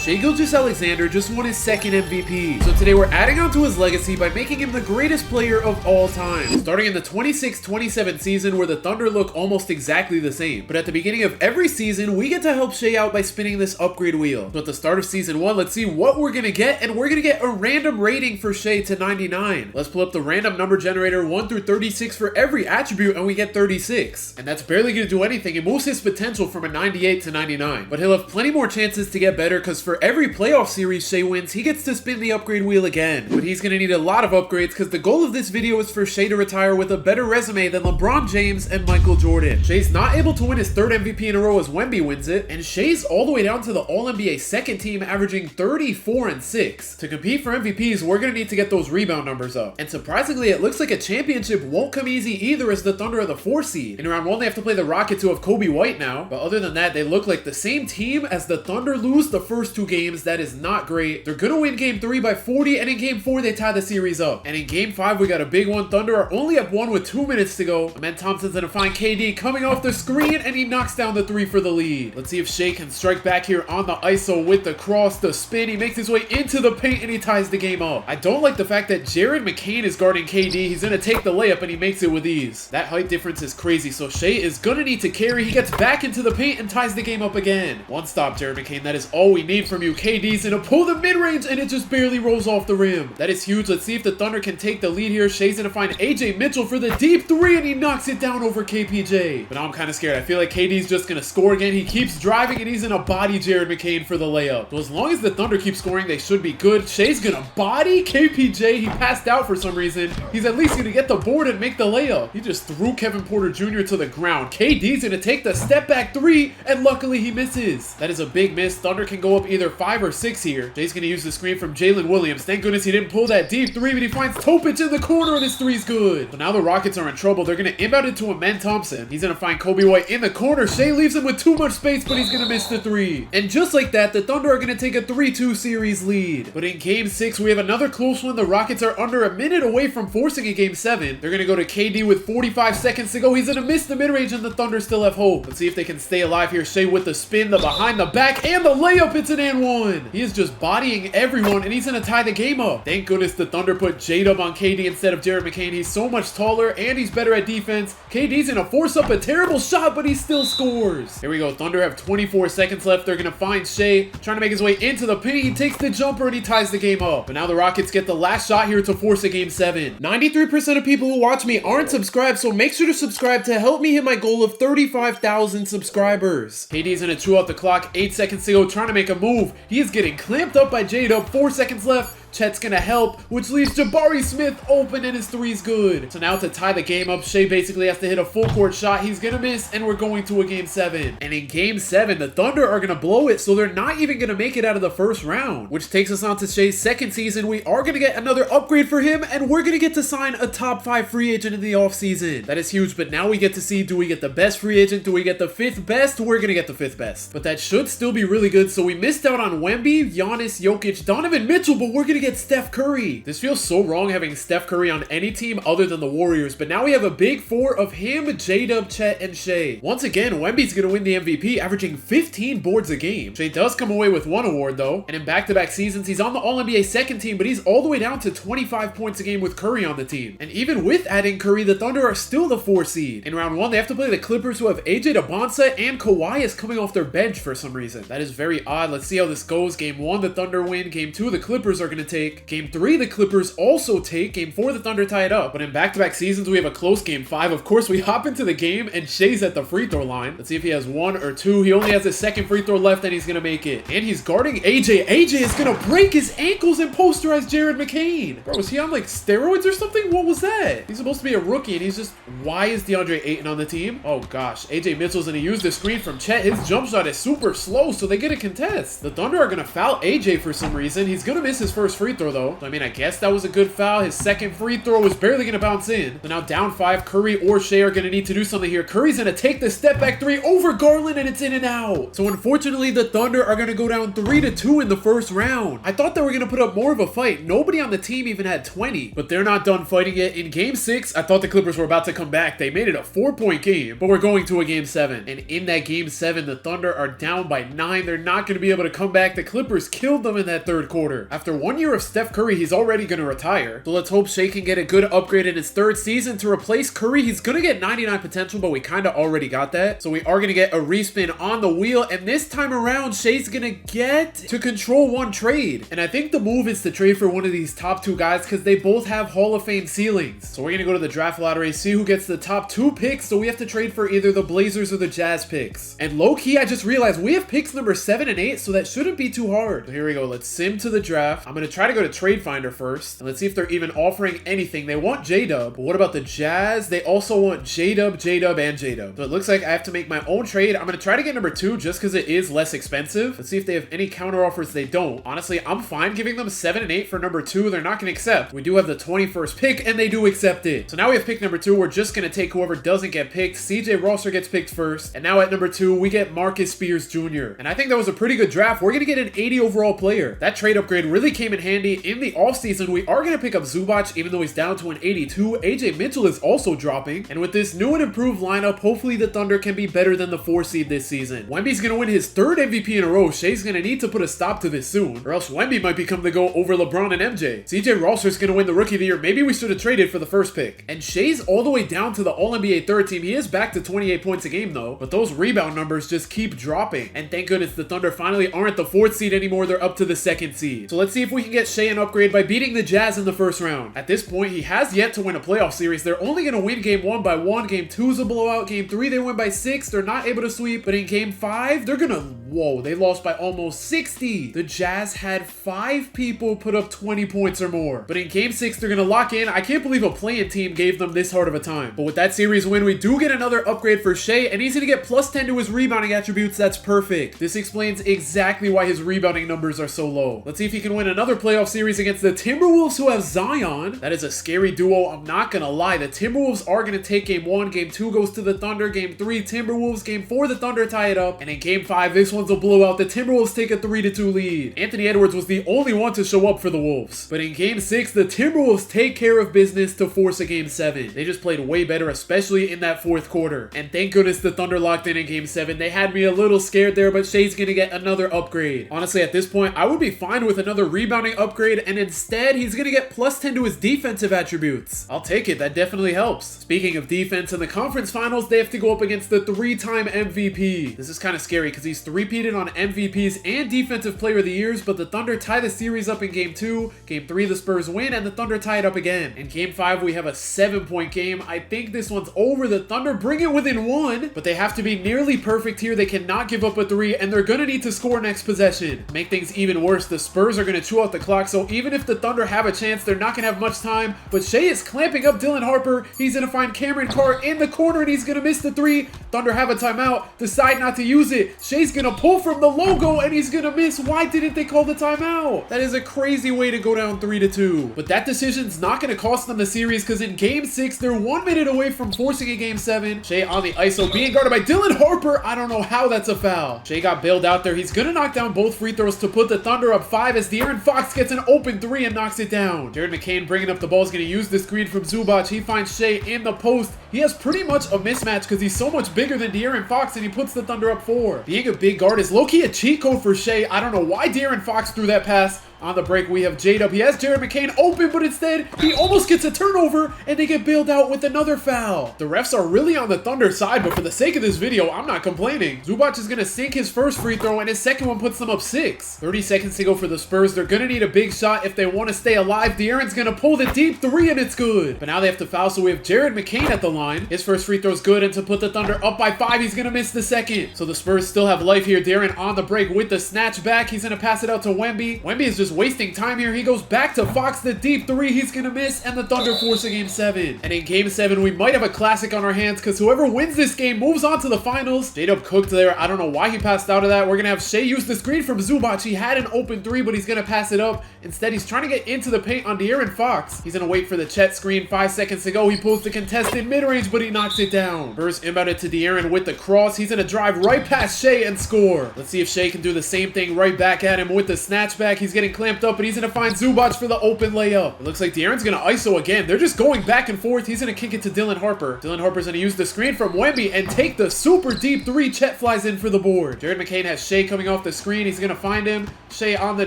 Shai Gilgeous-Alexander just won his second MVP. So today we're adding on to his legacy by making him the greatest player of all time. Starting in the 26-27 season where the Thunder look almost exactly the same. But at the beginning of every season, we get to help Shai out by spinning this upgrade wheel. So at the start of season 1, let's see what we're gonna get, and we're gonna get a random rating for Shai to 99. Let's pull up the random number generator 1 through 36 for every attribute, and we get 36. And that's barely gonna do anything. It moves his potential from a 98 to 99. But he'll have plenty more chances to get better because for every playoff series Shai wins, he gets to spin the upgrade wheel again. But he's gonna need a lot of upgrades because the goal of this video is for Shai to retire with a better resume than LeBron James and Michael Jordan. Shai's not able to win his third MVP in a row as Wemby wins it, and Shai's all the way down to the All-NBA second team averaging 34 and 6. To compete for MVPs, we're gonna need to get those rebound numbers up. And surprisingly, it looks like a championship won't come easy either as the Thunder are the 4 seed. In round 1, they have to play the Rockets who have Kobe White now, but other than that, they look like the same team as the Thunder lose the first 2 games. That is not great. They're gonna win game 3 by 40, and in game 4, they tie the series up. And in game 5, we got a big one. Thunder are only up 1 with 2 minutes to go. Amen Thompson's gonna find KD coming off the screen, and he knocks down the 3 for the lead. Let's see if Shai can strike back here on the ISO with the cross, the spin. He makes his way into the paint, and he ties the game up. I don't like the fact that Jared McCain is guarding KD. He's gonna take the layup, and he makes it with ease. That height difference is crazy, so Shai is gonna need to carry. He gets back into the paint and ties the game up again. One stop, Jared McCain. That is all we need from you. KD's gonna pull the mid-range, and it just barely rolls off the rim. That is huge. Let's see if the Thunder can take the lead here. Shai's gonna find AJ Mitchell for the deep 3, and he knocks it down over KPJ. But now I'm kind of scared. I feel like KD's just gonna score again. He keeps driving, and he's gonna body Jared McCain for the layup. So as long as the Thunder keep scoring, they should be good. Shai's gonna body KPJ. He passed out for some reason. He's at least gonna get the board and make the layup. He just threw Kevin Porter Jr. to the ground. KD's gonna take the step back 3, and luckily he misses. That is a big miss. Thunder can go up either 5 or 6 here. Shai's gonna use the screen from Jalen Williams. Thank goodness he didn't pull that deep 3, but he finds Topic in the corner, and his 3's good. So now the Rockets are in trouble. They're gonna inbound it to Amen Thompson. He's gonna find Kobe White in the corner. Shai leaves him with too much space, but he's gonna miss the 3. And just like that, the Thunder are gonna take a 3-2 series lead. But in game 6, we have another close one. The Rockets are under a minute away from forcing a game 7. They're gonna go to KD with 45 seconds to go. He's gonna miss the mid-range, and the Thunder still have hope. Let's see if they can stay alive here. Shai with the spin, the behind the back, and the layup. It's an and 1. He is just bodying everyone, and he's gonna tie the game up. Thank goodness the Thunder put J-Dub on KD instead of Jared McCain. He's so much taller, and he's better at defense. KD's gonna force up a terrible shot, but he still scores. Here we go. Thunder have 24 seconds left. They're gonna find Shai, trying to make his way into the paint. He takes the jumper, and he ties the game up. But now the Rockets get the last shot here to force a game 7. 93% of people who watch me aren't subscribed, so make sure to subscribe to help me hit my goal of 35,000 subscribers. KD's gonna chew out the clock. 8 seconds to go, trying to make a move. He is getting clamped up by J-Dub. 4 seconds left. Chet's gonna help, which leaves Jabari Smith open, and his 3's good. So now to tie the game up, Shai basically has to hit a full court shot. He's gonna miss, and we're going to a game 7. And in game 7, the Thunder are gonna blow it, so they're not even gonna make it out of the first round. Which takes us on to Shai's second season. We are gonna get another upgrade for him, and we're gonna get to sign a top 5 free agent in the offseason. That is huge, but now we get to see, do we get the best free agent? Do we get the 5th best? We're gonna get the 5th best. But that should still be really good, so we missed out on Wemby, Giannis, Jokic, Donovan Mitchell, but we're gonna get Steph Curry. This feels so wrong having Steph Curry on any team other than the Warriors, but now we have a big 4 of him, J-Dub, Chet, and Shai. Once again, Wemby's gonna win the MVP, averaging 15 boards a game. Shai does come away with 1 award though, and in back-to-back seasons, he's on the All-NBA second team, but he's all the way down to 25 points a game with Curry on the team. And even with adding Curry, the Thunder are still the 4 seed. In round 1, they have to play the Clippers, who have AJ Debonsa, and Kawhi is coming off their bench for some reason. That is very odd. Let's see how this goes. Game 1, the Thunder win. Game 2, the Clippers are gonna take. Game 3, the Clippers also take. Game 4, the Thunder tie it up. But in back-to-back seasons, we have a close game 5. Of course, we hop into the game, and Shai's at the free throw line. Let's see if he has 1 or 2. He only has his second free throw left, and he's gonna make it. And he's guarding AJ. AJ is gonna break his ankles and posterize Jared McCain. Bro, was he on, like, steroids or something? What was that? He's supposed to be a rookie, and he's just... Why is DeAndre Ayton on the team? Oh, gosh. AJ Mitchell's gonna use the screen from Chet. His jump shot is super slow, so they get a contest. The Thunder are gonna foul AJ for some reason. He's gonna miss his first first free throw, though. So, I mean, I guess that was a good foul. His second free throw was barely going to bounce in. So now down 5, Curry or Shai are going to need to do something here. Curry's going to take the step back 3 over Garland, and it's in and out. So unfortunately, the Thunder are going to go down 3-2 in the first round. I thought they were going to put up more of a fight. Nobody on the team even had 20, but they're not done fighting yet. In game 6, I thought the Clippers were about to come back. They made it a 4-point game, but we're going to a game 7. And in that game 7, the Thunder are down by 9. They're not going to be able to come back. The Clippers killed them in that third quarter. After 1 year of Steph Curry, he's already going to retire. So let's hope Shai can get a good upgrade in his third season to replace Curry. He's going to get 99 potential, but we kind of already got that. So we are going to get a respin on the wheel, and this time around, Shai's going to get to control 1 trade. And I think the move is to trade for one of these top 2 guys because they both have Hall of Fame ceilings. So we're going to go to the draft lottery, see who gets the top 2 picks. So we have to trade for either the Blazers or the Jazz picks. And low-key, I just realized we have picks number 7 and 8, so that shouldn't be too hard. So here we go. Let's sim to the draft. I'm going to try to go to Trade Finder first, and let's see if they're even offering anything. They want J-Dub, but what about the Jazz? They also want J-Dub, J-Dub, and J-Dub. So it looks like I have to make my own trade. I'm going to try to get number 2 just because it is less expensive. Let's see if they have any counter offers. They don't. Honestly, I'm fine giving them 7 and 8 for number 2. They're not going to accept. We do have the 21st pick, and they do accept it. So now we have pick number 2. We're just going to take whoever doesn't get picked. CJ Rosser gets picked first, and now at number 2, we get Marcus Spears Jr. And I think that was a pretty good draft. We're going to get an 80 overall player. That trade upgrade really came in handy. In the offseason, we are going to pick up Zubac, even though he's down to an 82. AJ Mitchell is also dropping. And with this new and improved lineup, hopefully the Thunder can be better than the 4 seed this season. Wemby's going to win his 3rd MVP in a row. Shai's going to need to put a stop to this soon, or else Wemby might become the GOAT over LeBron and MJ. CJ Rosser's going to win the Rookie of the Year. Maybe we should have traded for the first pick. And Shai's all the way down to the All-NBA 3rd team. He is back to 28 points a game though, but those rebound numbers just keep dropping. And thank goodness the Thunder finally aren't the 4th seed anymore. They're up to the 2nd seed. So let's see if we can get Shai an upgrade by beating the Jazz in the first round. At this point, he has yet to win a playoff series. They're only going to win game 1 by 1. Game 2 is a blowout. Game 3, they win by 6. They're not able to sweep. But in game 5, they're going to... Whoa, they lost by almost 60. The Jazz had 5 people put up 20 points or more. But in game 6, they're going to lock in. I can't believe a play-in team gave them this hard of a time. But with that series win, we do get another upgrade for Shai, and he's going to get plus 10 to his rebounding attributes. That's perfect. This explains exactly why his rebounding numbers are so low. Let's see if he can win another playoff series against the Timberwolves, who have Zion. That is a scary duo. I'm not going to lie. The Timberwolves are going to take game 1. Game 2 goes to the Thunder. Game 3, Timberwolves. Game 4, the Thunder tie it up. And in game 5, this one's a blowout. The Timberwolves take a 3-2 lead. Anthony Edwards was the only one to show up for the Wolves. But in game 6, the Timberwolves take care of business to force a game 7. They just played way better, especially in that 4th quarter. And thank goodness the Thunder locked in game 7. They had me a little scared there, but Shai's going to get another upgrade. Honestly, at this point, I would be fine with another rebounding upgrade, and instead, he's going to get plus 10 to his defensive attributes. I'll take it. That definitely helps. Speaking of defense, in the conference finals, they have to go up against the 3-time MVP. This is kind of scary because he's 3-peated on MVPs and Defensive Player of the Years, but the Thunder tie the series up in game 2. Game 3, the Spurs win, and the Thunder tie it up again. In game 5, we have a 7-point game. I think this one's over. The Thunder bring it within 1, but they have to be nearly perfect here. They cannot give up a 3, and they're going to need to score next possession. To make things even worse, the Spurs are going to chew out the clock, so even if the Thunder have a chance, they're not going to have much time. But Shai is clamping up Dylan Harper. He's going to find Cameron Carr in the corner, and he's going to miss the 3. Thunder have a timeout, decide not to use it. Shai's going to pull from the logo, and he's going to miss. Why didn't they call the timeout? That is a crazy way to go down 3-2. But that decision's not going to cost them the series, because in game 6, they're 1 minute away from forcing a game 7. Shai on the ISO, being guarded by Dylan Harper. I don't know how that's a foul. Shai got bailed out there. He's going to knock down both free throws to put the Thunder up 5 as De'Aaron Fox gets an open 3 and knocks it down. Jared McCain bringing up the ball is going to use the screen from Zubac. He finds Shai in the post. He has pretty much a mismatch because he's so much bigger than De'Aaron Fox, and he puts the Thunder up 4. Being a big guard is low-key a cheat code for Shai. I don't know why De'Aaron Fox threw that pass. On the break, we have J-Dub. He has Jared McCain open, but instead, he almost gets a turnover, and they get bailed out with another foul. The refs are really on the Thunder side, but for the sake of this video, I'm not complaining. Zubac is going to sink his first free throw, and his second one puts them up 6. 30 seconds to go for the Spurs. They're going to need a big shot if they want to stay alive. De'Aaron's going to pull the deep 3, and it's good. But now they have to foul, so we have Jared McCain at the line. line. His first free throw's good, and to put the Thunder up by 5, he's gonna miss the second. So the Spurs still have life here. De'Aaron on the break with the snatch back. He's gonna pass it out to Wemby. Wemby is just wasting time here. He goes back to Fox, the deep 3. He's gonna miss, and the Thunder force a game 7. And in game 7, we might have a classic on our hands, because whoever wins this game moves on to the finals. J-Dub cooked there. I don't know why he passed out of that. We're gonna have Shai use the screen from Zubac. He had an open 3, but he's gonna pass it up. Instead, he's trying to get into the paint on De'Aaron Fox. He's gonna wait for the Chet screen. 5 seconds to go. He pulls the contested mid-range, but he knocks it down. Burst inbounded to De'Aaron with the cross. He's gonna drive right past Shai and score. Let's see if Shai can do the same thing right back at him with the snatchback. He's getting clamped up, but he's gonna find Zubac for the open layup. It looks like De'Aaron's gonna ISO again. They're just going back and forth. He's gonna kick it to Dylan Harper. Dylan Harper's gonna use the screen from Wemby and take the super deep 3. Chet flies in for the board. Jared McCain has Shai coming off the screen. He's gonna find him. Shai on the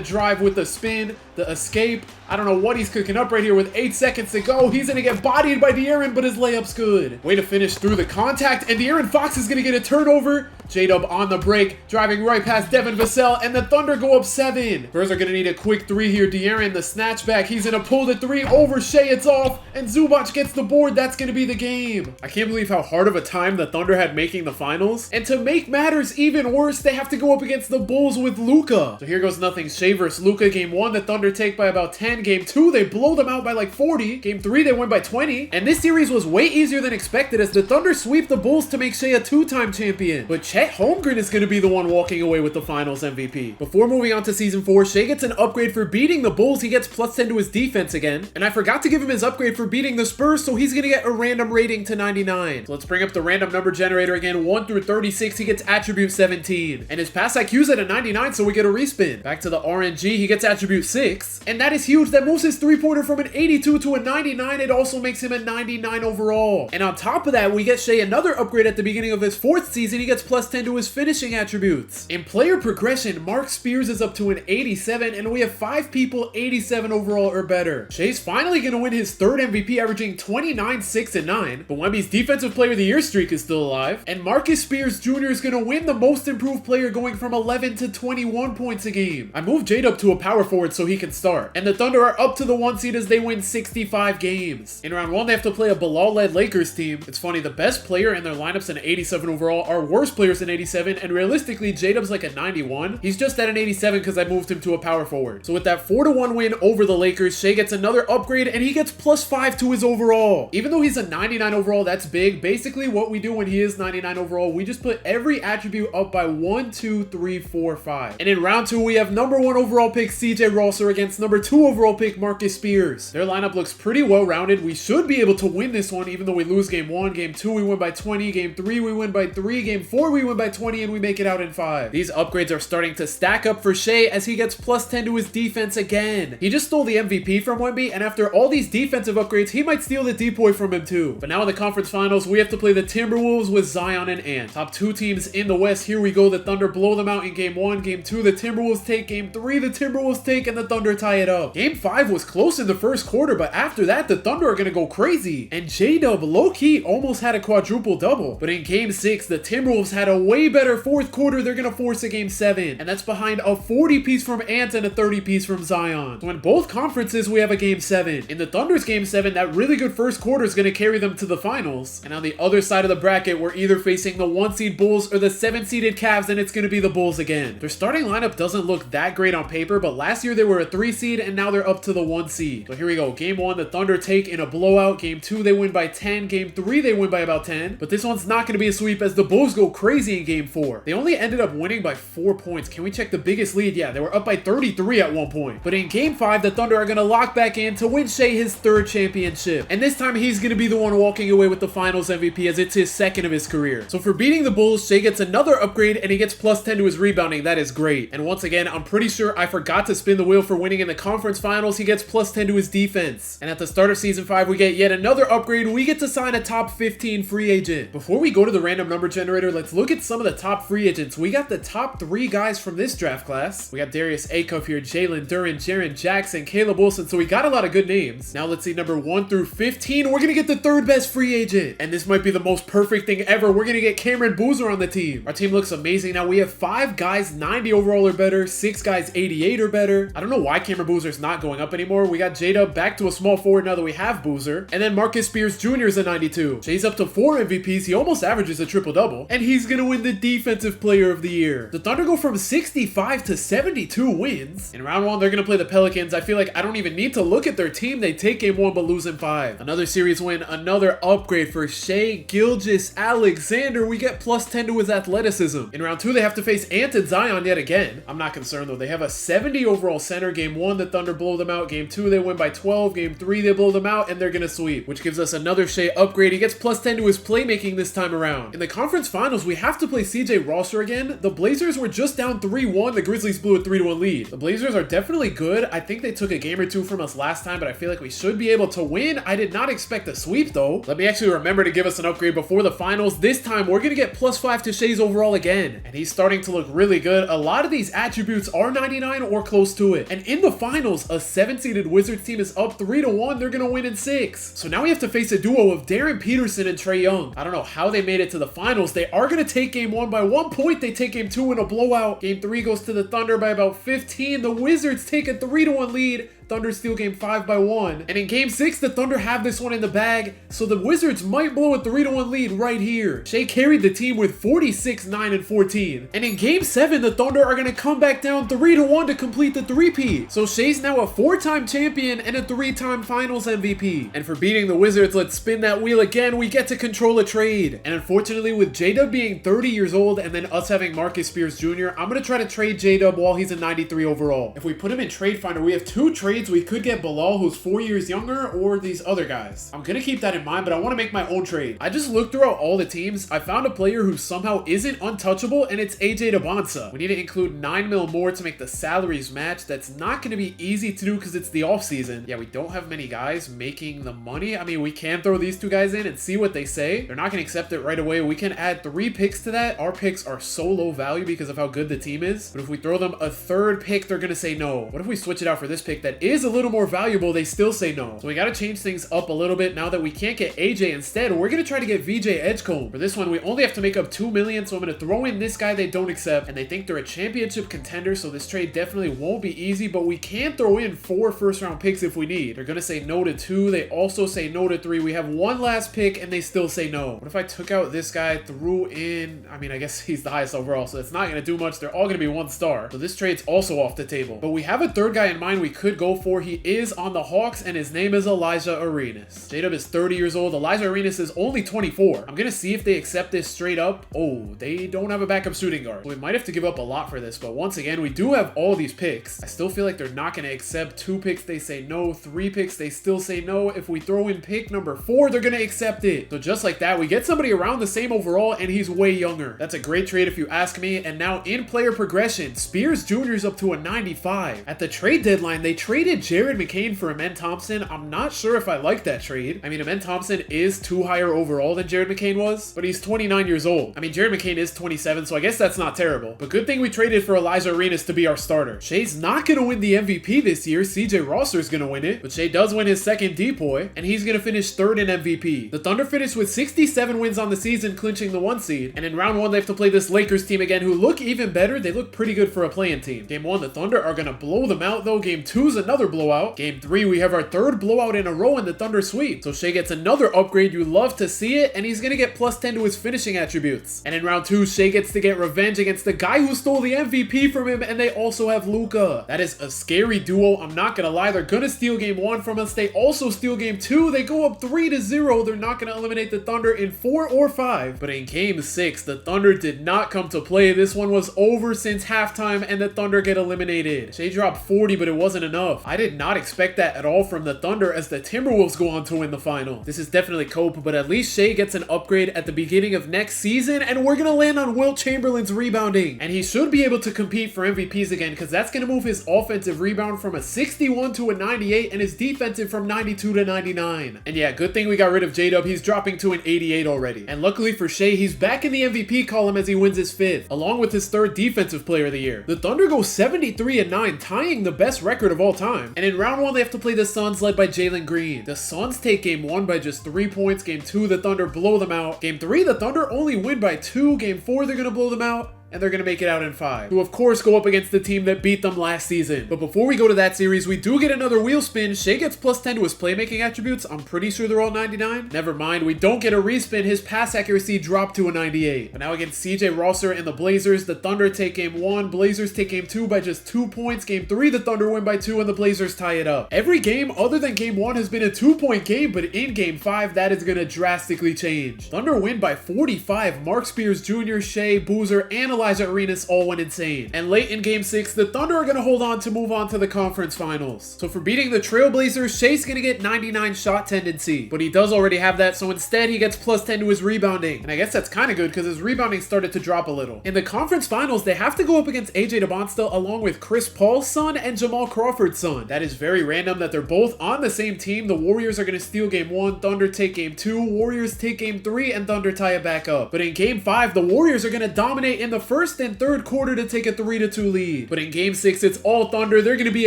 drive with the spin, the escape. I don't know what he's cooking up right here with 8 seconds to go. He's gonna get bodied by De'Aaron, but his layup's good. Way to finish through the contact, and De'Aaron Fox is gonna get a turnover. J-Dub on the break, driving right past Devin Vassell, and the Thunder go up 7. Spurs are gonna need a quick 3 here. De'Aaron, the snatchback, he's gonna pull the 3 over Shai. It's off, and Zubac gets the board. That's gonna be the game. I can't believe how hard of a time the Thunder had making the finals. And to make matters even worse, they have to go up against the Bulls with Luka. So here goes nothing. Shai versus Luka. Game 1, the Thunder take by about 10. Game 2, they blow them out by like 40. Game 3, they win by 20. And this series was way easier than expected, as the Thunder sweep the Bulls to make Shai a 2-time champion. But Chet Holmgren is going to be the one walking away with the finals MVP. Before moving on to season 4, Shai gets an upgrade for beating the Bulls. He gets +10 to his defense again. And I forgot to give him his upgrade for beating the Spurs, so he's going to get a random rating to 99. So let's bring up the random number generator again. 1 through 36, he gets attribute 17. And his pass IQ's at a 99, so we get a respin. Back to the RNG, he gets attribute 6. And that is huge. That moves his three-pointer from an 82 to a 99. It also makes him a 99 overall. And on top of that, we get Shai another upgrade at the beginning of his 4th season. He gets +10 to his finishing attributes. In player progression, Mark Spears is up to an 87, and we have 5 people 87 overall or better. Shai's finally going to win his 3rd MVP, averaging 29, 6, and 9. But Wemby's Defensive Player of the Year streak is still alive. And Marcus Spears Jr. is going to win the most improved player, going from 11 to 21 points a game. I moved J-Dub to a power forward so he can start. And the Thunder are up to the 1 seed as they win 65 games. In round 1, they have to play a Bilal-led Lakers team. It's funny, the best player in their lineups an 87 overall are worse players than 87, and realistically, J-Dub's like a 91. He's just at an 87 because I moved him to a power forward. So with that 4-1 win over the Lakers, Shai gets another upgrade, and he gets +5 to his overall. Even though he's a 99 overall, that's big. Basically, what we do when he is 99 overall, we just put every attribute up by 1, 2, 3, 4, 5. And in round 2, we have number 1 overall pick CJ Rosser against number 2 overall pick Marcus Spears. Their lineup looks pretty well-rounded. We should be able to win this one, even though we lose game 1. Game 2, we win by 20. Game 3, we win by 3. Game 4, we win by 20, and we make it out in 5. These upgrades are starting to stack up for Shai as he gets +10 to his defense again. He just stole the MVP from Wemby, and after all these defensive upgrades, he might steal the depoy from him too. But now in the conference finals, we have to play the Timberwolves with Zion and Ant. Top 2 teams in the West. Here we go. The Thunder blow them out in game 1. Game 2, the Timberwolves take. Game 3, the Timberwolves take, and the Thunder tie it up. Game 5 was close in the first quarter, but after that, the Thunder are gonna go crazy. And J-Dub low-key almost had a quadruple-double. But in game 6, the Timberwolves had a way better 4th quarter. They're gonna force a game 7. And that's behind a 40-piece from Ant and a 30-piece from Zion. So in both conferences, we have a game 7. In the Thunder's game 7, that really good first quarter is gonna carry them to the finals. And on the other side of the bracket, we're either facing the 1-seed Bulls or the 7-seeded Cavs, and it's gonna be the Bulls again. Their starting lineup doesn't look that great on paper, but last year they were a 3-seed, and now they're up to the 1 seed. So here we go. Game 1, the Thunder take in a blowout. Game 2, they win by 10. Game 3, they win by about 10. But this one's not gonna be a sweep as the Bulls go crazy in game 4. They only ended up winning by 4 points. Can we check the biggest lead? Yeah, they were up by 33 at one point. But in game 5, the Thunder are gonna lock back in to win Shai his 3rd championship. And this time he's gonna be the one walking away with the finals MVP, as it's his 2nd of his career. So for beating the Bulls, Shai gets another upgrade and he gets +10 to his rebounding. That is great. And once again, I'm pretty sure I forgot to spin the wheel for winning in the conference finals. He gets +10 to his defense. And at the start of season 5, we get yet another upgrade. We get to sign a top 15 free agent. Before we go to the random number generator, let's look look at some of the top free agents, we got the top 3 guys from this draft class. We got Darius Acuff here, Jalen Duren, Jaren Jackson, Caleb Wilson, so we got a lot of good names. Now let's see number 1 through 15. We're gonna get the 3rd best free agent, and this might be the most perfect thing ever. We're gonna get Cameron Boozer on the team. Our team looks amazing. Now we have 5 guys 90 overall or better, 6 guys 88 or better. I don't know why Cameron Boozer's not going up anymore. We got J-Dub back to a small forward now that we have Boozer, and then Marcus Spears Jr. is a 92. Shai's up to 4 MVPs. He almost averages a triple-double, and he's gonna win the Defensive Player of the Year. The Thunder go from 65 to 72 wins. In round 1, they're gonna play the Pelicans. I feel like I don't even need to look at their team. They take game 1 but lose in 5. Another series win, another upgrade for Shai Gilgeous-Alexander. We get +10 to his athleticism. In round 2, they have to face Ant and Zion yet again. I'm not concerned though. They have a 70 overall center. Game 1, the Thunder blow them out. Game 2, they win by 12. Game 3, they blow them out, and they're gonna sweep, which gives us another Shai upgrade. He gets +10 to his playmaking this time around. In the conference finals, we have to play CJ Rosser again. The Blazers were just down 3-1. The Grizzlies blew a 3-1 lead. The Blazers are definitely good. I think they took a game or 2 from us last time, but I feel like we should be able to win. I did not expect a sweep though. Let me actually remember to give us an upgrade before the finals. This time, we're gonna get +5 to Shai's overall again, and he's starting to look really good. A lot of these attributes are 99 or close to it. And in the finals, a 7-seeded Wizards team is up 3-1. They're gonna win in 6. So now we have to face a duo of Darren Peterson and Trae Young. I don't know how they made it to the finals. They are gonna take game 1 by 1 point. They take game 2 in a blowout. Game 3 goes to the Thunder by about 15. The Wizards take a 3-1 lead. Thunder steal game 5 by 1. And in game 6, the Thunder have this one in the bag, so the Wizards might blow a 3-1 lead right here. Shai carried the team with 46, 9, and 14. And in game 7, the Thunder are gonna come back down 3-1 to complete the three-peat. So Shai's now a 4-time champion and a 3-time finals MVP. And for beating the Wizards, let's spin that wheel again. We get to control a trade. And unfortunately, with J-Dub being 30 years old and then us having Marcus Spears Jr., I'm gonna try to trade J-Dub while he's a 93 overall. If we put him in Trade Finder, we have 2 trades. We could get Bilal, who's 4 years younger, or these other guys. I'm gonna keep that in mind, but I want to make my own trade. I just looked throughout all the teams. I found a player who somehow isn't untouchable, and it's AJ Debonsa. We need to include 9 mil more to make the salaries match. That's not gonna be easy to do because it's the off season. Yeah, we don't have many guys making the money. I mean, we can throw these 2 guys in and see what they say. They're not gonna accept it right away. We can add 3 picks to that. Our picks are so low value because of how good the team is. But if we throw them a 3rd pick, they're gonna say no. What if we switch it out for this pick that is a little more valuable? They still say no. So we got to change things up a little bit now that we can't get AJ. Instead, we're going to try to get VJ Edgecombe. For this one, we only have to make up 2 million, so I'm going to throw in this guy they don't accept, and they think they're a championship contender, so this trade definitely won't be easy, but we can throw in 4 first-round picks if we need. They're going to say no to 2. They also say no to 3. We have 1 last pick, and they still say no. What if I took out this guy, threw in... I mean, I guess he's the highest overall, so it's not going to do much. They're all going to be 1 star. So this trade's also off the table. But we have a 3rd guy in mind we could go for. He is on the Hawks, and his name is Elijah Arenas. J-Dub is 30 years old. Elijah Arenas is only 24. I'm gonna see if they accept this straight up. Oh, they don't have a backup shooting guard. We might have to give up a lot for this, but once again, we do have all these picks. I still feel like they're not gonna accept 2 picks. They say no. 3 picks, they still say no. If we throw in pick number 4, they're gonna accept it. So just like that, we get somebody around the same overall, and he's way younger. That's a great trade if you ask me. And now in player progression, Spears Jr. is up to a 95. At the trade deadline, they traded Jared McCain for Amen Thompson. I'm not sure if I like that trade. I mean, Amen Thompson is 2 higher overall than Jared McCain was, but he's 29 years old. I mean, Jared McCain is 27, so I guess that's not terrible. But good thing we traded for Elijah Arenas to be our starter. Shai's not gonna win the MVP this year. CJ Rosser's gonna win it, but Shai does win his 2nd depoy, and he's gonna finish 3rd in MVP. The Thunder finished with 67 wins on the season, clinching the 1 seed, and in round 1, they have to play this Lakers team again, who look even better. They look pretty good for a play-in team. Game 1, the Thunder are gonna blow them out, though. Game 2's another blowout. Game 3, we have our 3rd blowout in a row, and the Thunder sweep. So Shai gets another upgrade. You love to see it, and he's gonna get +10 to his finishing attributes. And in round 2, Shai gets to get revenge against the guy who stole the MVP from him, and they also have Luka. That is a scary duo. I'm not gonna lie. They're gonna steal game 1 from us. They also steal game 2. They go up 3-0. They're not gonna eliminate the Thunder in 4 or 5. But in game 6, the Thunder did not come to play. This one was over since halftime, and the Thunder get eliminated. Shai dropped 40, but it wasn't enough. tough. I did not expect that at all from the Thunder as the Timberwolves go on to win the final. This is definitely cope, but at least Shai gets an upgrade at the beginning of next season, and we're gonna land on Wilt Chamberlain's rebounding. And he should be able to compete for MVPs again, because that's gonna move his offensive rebound from a 61 to a 98 and his defensive from 92 to 99. And yeah, good thing we got rid of J-Dub. He's dropping to an 88 already. And luckily for Shai, he's back in the MVP column as he wins his 5th, along with his 3rd defensive player of the year. The Thunder go 73-9, tying the best record of all time. And in round 1, they have to play the Suns led by Jalen Green. The Suns take game 1 by just 3 points. Game 2, the Thunder blow them out. Game 3, the Thunder only win by 2. Game 4, they're gonna blow them out. And they're going to make it out in 5. Who of course go up against the team that beat them last season. But before we go to that series, we do get another wheel spin. Shai gets +10 to his playmaking attributes. I'm pretty sure they're all 99. Never mind, we don't get a respin. His pass accuracy dropped to a 98. But now against CJ Rosser and the Blazers, the Thunder take game 1. Blazers take game 2 by just 2 points. Game 3, the Thunder win by 2 and the Blazers tie it up. Every game other than game 1 has been a 2-point game, but in game 5, that is going to drastically change. Thunder win by 45. Mark Spears Jr., Shai, Boozer, and Elijah Arenas all went insane. And late in game 6, the Thunder are going to hold on to move on to the conference finals. So for beating the Trailblazers, Shai's going to get 99 shot tendency, but he does already have that, so instead he gets +10 to his rebounding. And I guess that's kind of good because his rebounding started to drop a little. In the conference finals, they have to go up against AJ DeBonsta along with Chris Paul's son and Jamal Crawford's son. That is very random that they're both on the same team. The Warriors are going to steal game 1, Thunder take game 2, Warriors take game 3, and Thunder tie it back up. But in game 5, the Warriors are going to dominate in the first and third quarter to take a 3-2 lead. But in game 6, it's all Thunder. They're going to be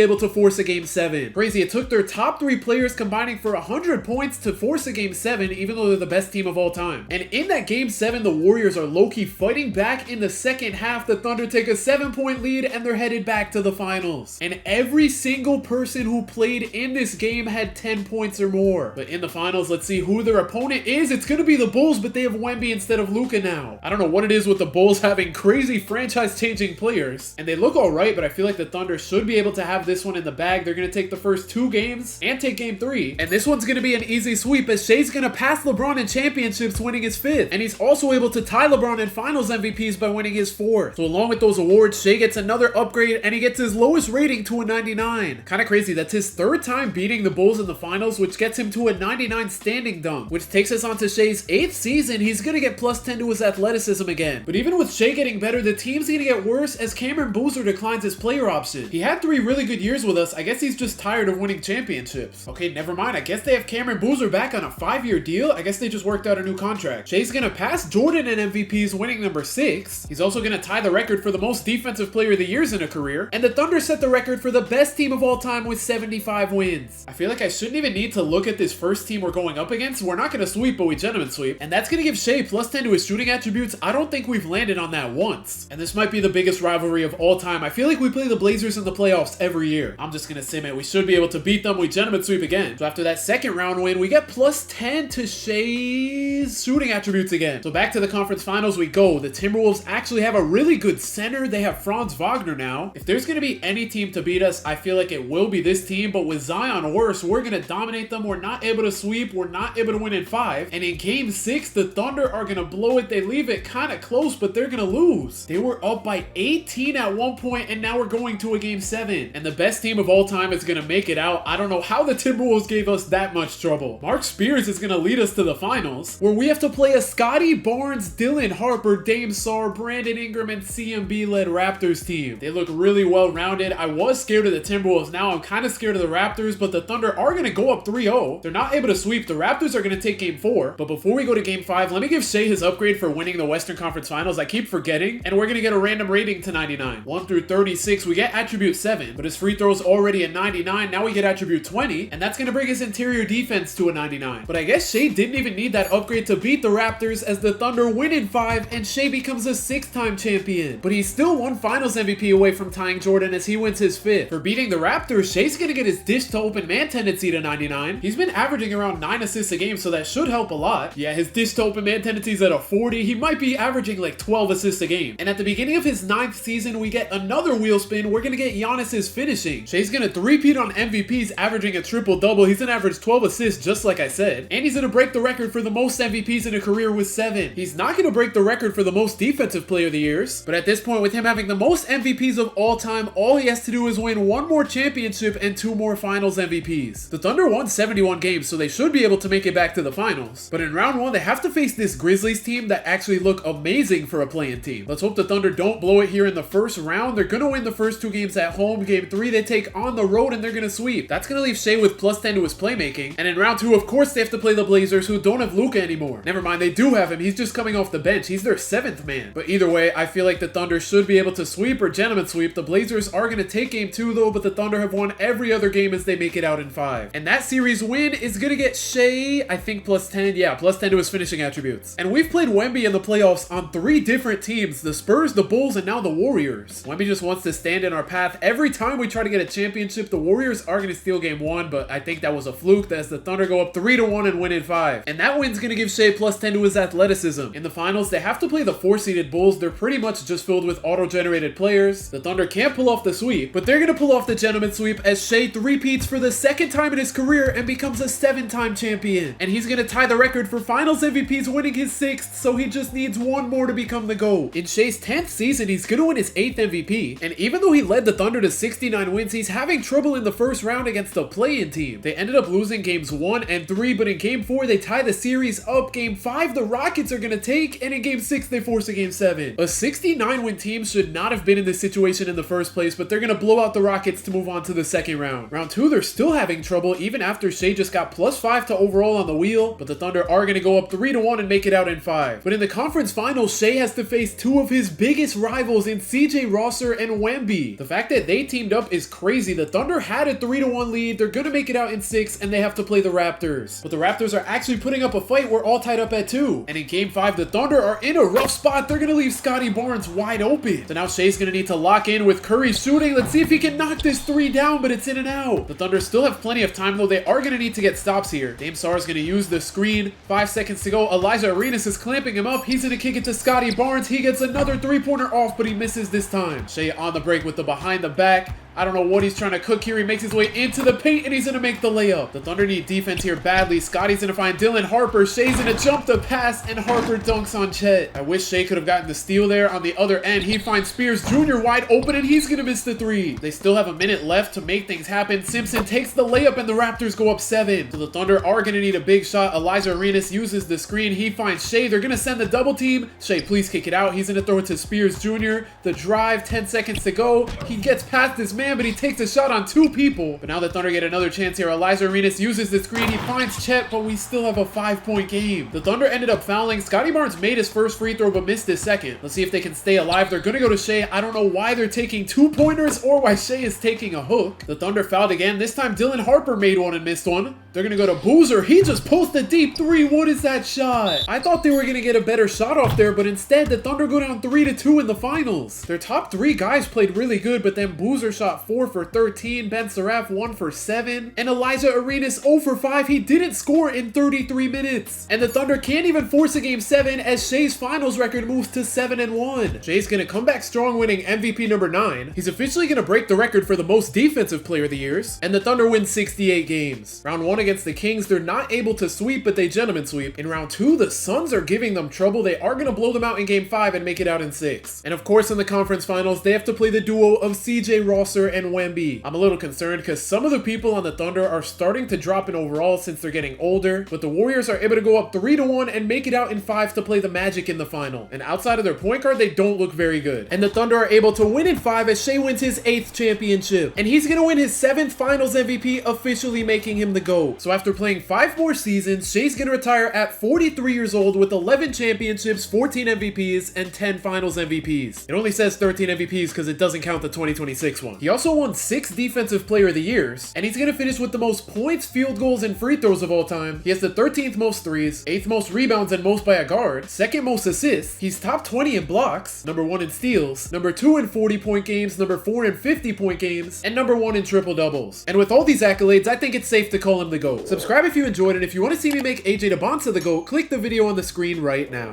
able to force a game 7. Crazy, it took their top 3 players combining for 100 points to force a game 7, even though they're the best team of all time. And in that game 7, the Warriors are low-key fighting back. In the second half, the Thunder take a 7-point lead and they're headed back to the finals. And every single person who played in this game had 10 points or more. But in the finals, let's see who their opponent is. It's going to be the Bulls, but they have Wemby instead of Luka now. I don't know what it is with the Bulls having crazy franchise-changing players, and they look alright, but I feel like the Thunder should be able to have this one in the bag. They're going to take the first 2 games and take game 3, and this one's going to be an easy sweep as Shai's going to pass LeBron in championships, winning his 5th, and he's also able to tie LeBron in finals MVPs by winning his 4th. So along with those awards, Shai gets another upgrade, and he gets his lowest rating to a 99. Kind of crazy, that's his 3rd time beating the Bulls in the finals, which gets him to a 99 standing dunk, which takes us on to Shai's 8th season. He's going to get +10 to his athleticism again. But even with Shai getting better, the team's going to get worse as Cameron Boozer declines his player option. He had 3 really good years with us. I guess he's just tired of winning championships. Okay, never mind. I guess they have Cameron Boozer back on a 5-year deal. I guess they just worked out a new contract. Shai's going to pass Jordan in MVPs, winning number 6. He's also going to tie the record for the most defensive player of the years in a career. And the Thunder set the record for the best team of all time with 75 wins. I feel like I shouldn't even need to look at this first team we're going up against. We're not going to sweep, but we gentlemen sweep. And that's going to give Shai +10 to his shooting attributes. I don't think we've landed on that once. And this might be the biggest rivalry of all time. I feel like we play the Blazers in the playoffs every year. I'm just going to say, man, we should be able to beat them. We gentlemen sweep again. So after that second round win, we get +10 to Shai's shooting attributes again. So back to the conference finals we go. The Timberwolves actually have a really good center. They have Franz Wagner now. If there's going to be any team to beat us, I feel like it will be this team. But with Zion worse, we're going to dominate them. We're not able to sweep. We're not able to win in 5. And in game 6, the Thunder are going to blow it. They leave it kind of close, but they're going to lose. They were up by 18 at one point, and now we're going to a game 7. And the best team of all time is going to make it out. I don't know how the Timberwolves gave us that much trouble. Mark Spears is going to lead us to the finals, where we have to play a Scotty Barnes, Dylan Harper, Dame Sarr, Brandon Ingram, and CMB-led Raptors team. They look really well-rounded. I was scared of the Timberwolves. Now I'm kind of scared of the Raptors, but the Thunder are going to go up 3-0. They're not able to sweep. The Raptors are going to take game 4. But before we go to game 5, let me give Shai his upgrade for winning the Western Conference Finals. I keep forgetting, and we're going to get a random rating to 99. 1 through 36, we get attribute 7, but his free throw's already a 99. Now we get attribute 20, and that's going to bring his interior defense to a 99. But I guess Shai didn't even need that upgrade to beat the Raptors, as the Thunder win in 5, and Shai becomes a 6-time champion. But he's still one Finals MVP away from tying Jordan as he wins his 5th. For beating the Raptors, Shai's going to get his dish to open man tendency to 99. He's been averaging around 9 assists a game, so that should help a lot. Yeah, his dish to open man tendency is at a 40. He might be averaging like 12 assists a game game. And at the beginning of his 9th season, we get another wheel spin. We're gonna get Giannis's finishing. Shai's gonna three-peat on MVPs, averaging a triple-double. He's gonna average 12 assists, just like I said. And he's gonna break the record for the most MVPs in a career with 7. He's not gonna break the record for the most defensive player of the years. But at this point, with him having the most MVPs of all time, all he has to do is win 1 more championship and 2 more finals MVPs. The Thunder won 71 games, so they should be able to make it back to the finals. But in round 1, they have to face this Grizzlies team that actually look amazing for a play-in team. Let's hope the Thunder don't blow it here in the first round. They're gonna win the first 2 games at home. Game 3, they take on the road and they're gonna sweep. That's gonna leave Shai with +10 to his playmaking. And in round 2, of course, they have to play the Blazers, who don't have Luka anymore. Never mind, they do have him. He's just coming off the bench. He's their 7th man. But either way, I feel like the Thunder should be able to sweep or gentlemen sweep. The Blazers are gonna take game 2 though, but the Thunder have won every other game as they make it out in 5. And that series win is gonna get Shai, I think, +10. Yeah, +10 to his finishing attributes. And we've played Wemby in the playoffs on 3 different teams: the Spurs, the Bulls, and now the Warriors. Wemby just wants to stand in our path. Every time we try to get a championship, the Warriors are gonna steal game 1, but I think that was a fluke as the Thunder go up 3-1 and win in 5. And that win's gonna give Shai +10 to his athleticism. In the finals, they have to play the 4-seeded Bulls. They're pretty much just filled with auto-generated players. The Thunder can't pull off the sweep, but they're gonna pull off the gentleman sweep as Shai three-peats for the 2nd time in his career and becomes a 7-time champion. And he's gonna tie the record for finals MVPs, winning his 6th, so he just needs 1 more to become the GOAT. In Shai's 10th season, he's gonna win his 8th MVP, and even though he led the Thunder to 69 wins, he's having trouble in the first round against the play-in team. They ended up losing games 1 and 3, but in game 4, they tie the series up. Game 5, the Rockets are gonna take, and in game 6, they force a game 7. A 69-win team should not have been in this situation in the first place, but they're gonna blow out the Rockets to move on to the 2nd round. Round 2, they're still having trouble, even after Shai just got +5 to overall on the wheel, but the Thunder are gonna go up 3-1 and make it out in 5. But in the conference finals, Shai has to face 2 of his biggest rivals in CJ Rosser and Wemby. The fact that they teamed up is crazy. The Thunder had a 3-1 lead, they're gonna make it out in 6, and they have to play the Raptors. But the Raptors are actually putting up a fight. We're all tied up at 2. And in game 5, the Thunder are in a rough spot. They're gonna leave Scotty Barnes wide open. So now Shai's gonna need to lock in with Curry shooting. Let's see if he can knock this 3 down, but it's in and out. The Thunder still have plenty of time though. They are gonna need to get stops here. Dame Sarr's gonna use the screen. 5 seconds to go. Elijah Arenas is clamping him up. He's gonna kick it to Scotty Barnes. He gets another 3-pointer off, but he misses this time. Shai on the break with the behind the back. I don't know what he's trying to cook here. He makes his way into the paint, and he's going to make the layup. The Thunder need defense here badly. Scotty's going to find Dylan Harper. Shai's going to jump the pass, and Harper dunks on Chet. I wish Shai could have gotten the steal there. On the other end, he finds Spears Jr. wide open, and he's going to miss the 3. They still have a minute left to make things happen. Simpson takes the layup, and the Raptors go up 7. So the Thunder are going to need a big shot. Elijah Arenas uses the screen. He finds Shai. They're going to send the double team. Shai, please kick it out. He's going to throw it to Spears Jr. The drive, 10 seconds to go. He gets past this man, but he takes a shot on 2 people. But now the Thunder get another chance here. Elijah Arenas uses the screen. He finds Chet, but we still have a 5-point game. The Thunder ended up fouling. Scotty Barnes made his first free throw, but missed his second. Let's see if they can stay alive. They're going to go to Shai. I don't know why they're taking 2-pointers or why Shai is taking a hook. The Thunder fouled again. This time Dylan Harper made one and missed one. They're going to go to Boozer. He just posted a deep 3. What is that shot? I thought they were going to get a better shot off there, but instead the Thunder go down 3-2 in the finals. Their top 3 guys played really good, but then Boozer shot 4 for 13. Ben Seraph 1 for 7. And Elijah Arenas 0 for 5. He didn't score in 33 minutes. And the Thunder can't even force a game 7 as Shai's finals record moves to 7-1. Shai's going to come back strong, winning MVP number 9. He's officially going to break the record for the most defensive player of the years. And the Thunder win 68 games. Round 1 against the Kings, they're not able to sweep, but they gentlemen sweep. In round 2, the Suns are giving them trouble. They are going to blow them out in game 5 and make it out in 6. And of course, in the conference finals, they have to play the duo of CJ Rosser and Wemby. I'm a little concerned because some of the people on the Thunder are starting to drop in overall since they're getting older, but the Warriors are able to go up 3-1 and make it out in 5 to play the Magic in the final. And outside of their point guard, they don't look very good. And the Thunder are able to win in 5 as Shai wins his 8th championship. And he's going to win his 7th finals MVP, officially making him the GOAT. So after playing 5 more seasons, Shai's going to retire at 43 years old with 11 championships, 14 MVPs, and 10 finals MVPs. It only says 13 MVPs because it doesn't count the 2026 one. He also won 6 defensive player of the years, and he's going to finish with the most points, field goals, and free throws of all time. He has the 13th most threes, 8th most rebounds and most by a guard, 2nd most assists. He's top 20 in blocks, number 1 in steals, number 2 in 40-point games, number 4 in 50-point games, and number 1 in triple doubles. And with all these accolades, I think it's safe to call him the GOAT. Subscribe if you enjoyed, and if you want to see me make AJ Debonsa the GOAT, click the video on the screen right now.